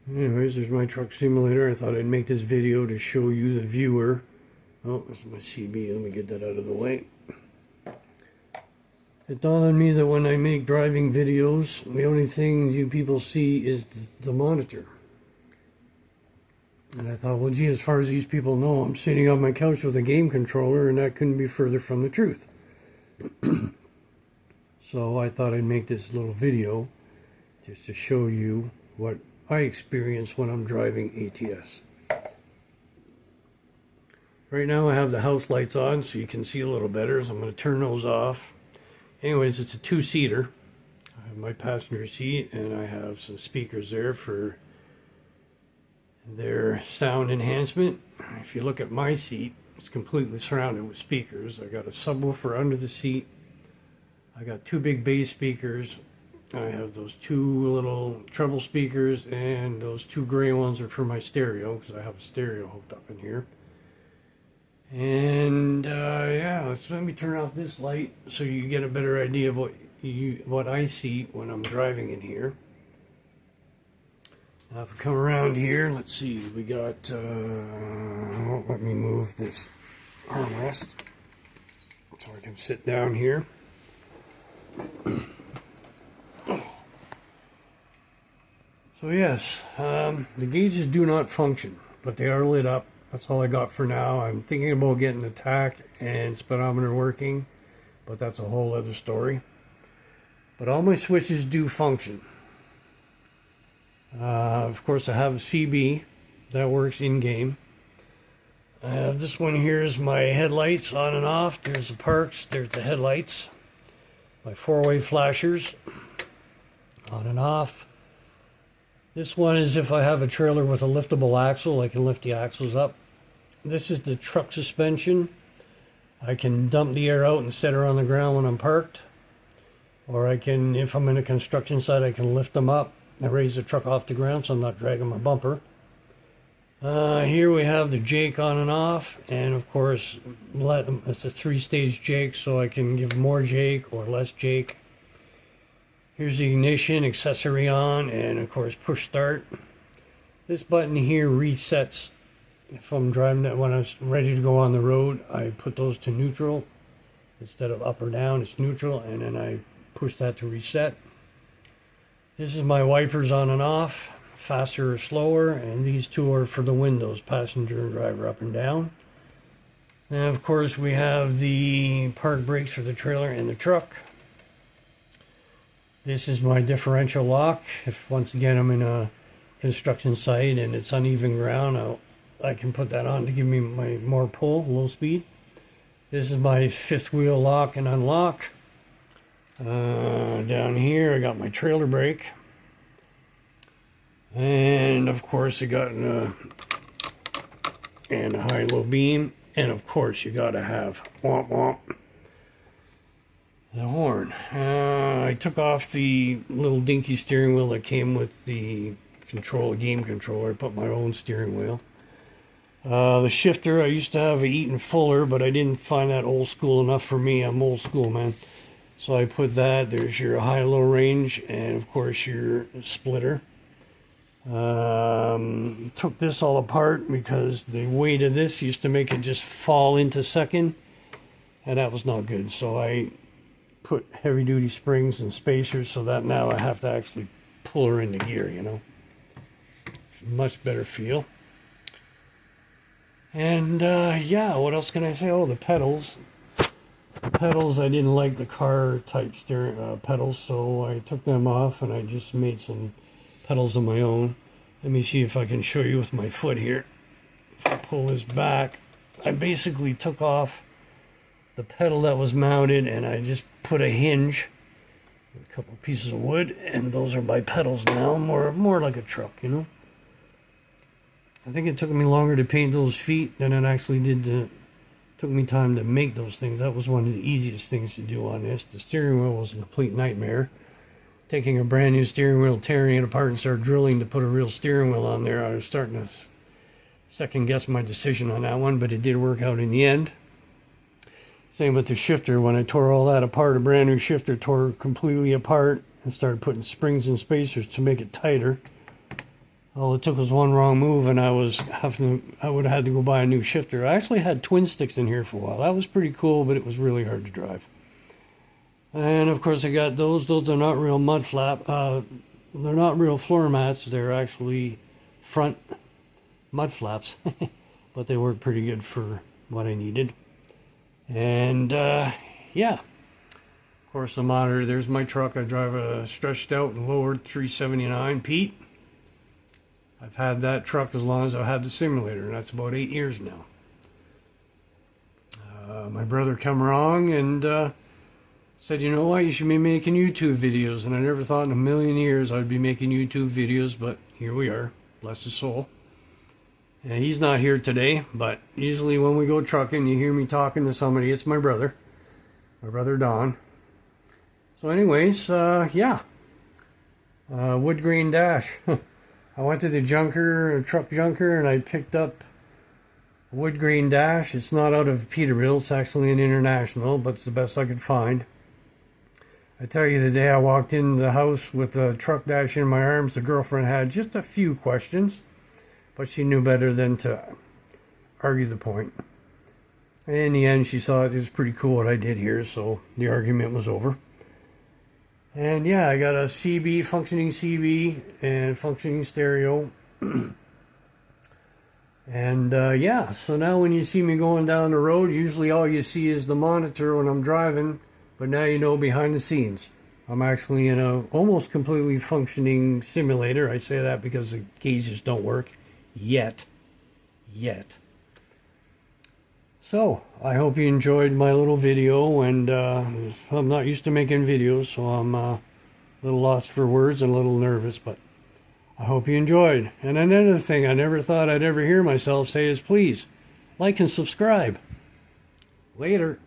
Anyways, there's my truck simulator. I thought I'd make this video to show you, the viewer. Oh, that's my CB. Let me get that out of the way. It dawned on me that when I make driving videos, the only thing you people see is the monitor. And I thought, well, gee, as far as these people know, I'm sitting on my couch with a game controller, and that couldn't be further from the truth. So I thought I'd make this little video just to show you what I experience when I'm driving ATS. Right now I have the house lights on so you can see a little better, so I'm going to turn those off. Anyways, it's a two-seater. I have my passenger seat and I have some speakers there for their sound enhancement. If you look at my seat, it's completely surrounded with speakers. I got a subwoofer under the seat. I got two big bass speakers. I have those two little treble speakers, and those two gray ones are for my stereo because I have a stereo hooked up in here. And yeah, so let me turn off this light so you get a better idea of what I see when I'm driving in here. Now if we come around here, let's see, we got, let me move this armrest so I can sit down here. So yes, the gauges do not function, but they are lit up. That's all I got for now. I'm thinking about getting the tach and speedometer working, but that's a whole other story. But all my switches do function. Of course, I have a CB that works in-game. I have this one here is my headlights on and off. There's the parks, there's the headlights. My four-way flashers on and off. This one is if I have a trailer with a liftable axle, I can lift the axles up. This is the truck suspension. I can dump the air out and set her on the ground when I'm parked. Or I can, if I'm in a construction site, I can lift them up and raise the truck off the ground so I'm not dragging my bumper. Here we have the jake on and off, and of course it's a three-stage jake, so I can give more jake or less jake. Here's the ignition, accessory on, and of course push start. This button here resets if I'm driving that. When I'm ready to go on the road, I put those to neutral. Instead of up or down, it's neutral, and then I push that to reset. This is my wipers on and off, faster or slower, and these two are for the windows, passenger and driver, up and down. And of course we have the park brakes for the trailer and the truck. This is my differential lock. If once again I'm in a construction site and it's uneven ground, I can put that on to give me my more pull, low speed. This is my fifth wheel lock and unlock. Down here I got my trailer brake. And of course I got a high-low beam. And of course you gotta have womp womp, the horn. I took off the little dinky steering wheel that came with the game controller. I put my own steering wheel. The shifter, I used to have a Eaton Fuller, but I didn't find that old school enough for me. I'm old school, man. So I put that. There's your high-low range, and of course your splitter. Took this all apart because the weight of this used to make it just fall into second, and that was not good. So I put heavy-duty springs and spacers so that now I have to actually pull her into gear, you know. Much better feel. And yeah, what else can I say? Oh, the pedals. The pedals, I didn't like the car type steering pedals, so I took them off and I just made some pedals of my own. Let me see if I can show you with my foot here. If I pull this back, I basically took off the pedal that was mounted and I just put a hinge with a couple pieces of wood, and those are my pedals now, more like a truck, you know. I think it took me longer to paint those feet than it actually did took me time to make those things. That was one of the easiest things to do on this. The steering wheel was a complete nightmare. Taking a brand new steering wheel, tearing it apart and start drilling to put a real steering wheel on there. I was starting to second guess my decision on that one, but it did work out in the end. Same with the shifter. When I tore all that apart, a brand new shifter tore completely apart and started putting springs and spacers to make it tighter. All it took was one wrong move, and I would have had to go buy a new shifter. I actually had twin sticks in here for a while. That was pretty cool, but it was really hard to drive. And of course, I got those. Those are not real mud flap. They're not real floor mats. They're actually front mud flaps, but they work pretty good for what I needed. And yeah, of course, the monitor. There's my truck. I drive a stretched out and lowered 379 Pete. I've had that truck as long as I've had the simulator, and that's about 8 years now. My brother come along and said, you know what, you should be making YouTube videos. And I never thought in a million years I'd be making YouTube videos, but here we are, bless his soul. And he's not here today, but usually when we go trucking, you hear me talking to somebody, it's my brother Don. So anyways, yeah, wood grain dash. I went to the truck junker, and I picked up a wood grain dash. It's not out of Peterbilt, it's actually an International, but it's the best I could find. I tell you, the day I walked into the house with the truck dash in my arms, the girlfriend had just a few questions, but she knew better than to argue the point. And in the end, she thought it was pretty cool what I did here, so the argument was over. And yeah, I got a CB, functioning CB, and functioning stereo. And yeah, so now when you see me going down the road, usually all you see is the monitor when I'm driving, but now you know behind the scenes. I'm actually in a almost completely functioning simulator. I say that because the gauges don't work yet. So, I hope you enjoyed my little video, and I'm not used to making videos, so I'm a little lost for words and a little nervous, but I hope you enjoyed. And another thing I never thought I'd ever hear myself say is please, like and subscribe. Later.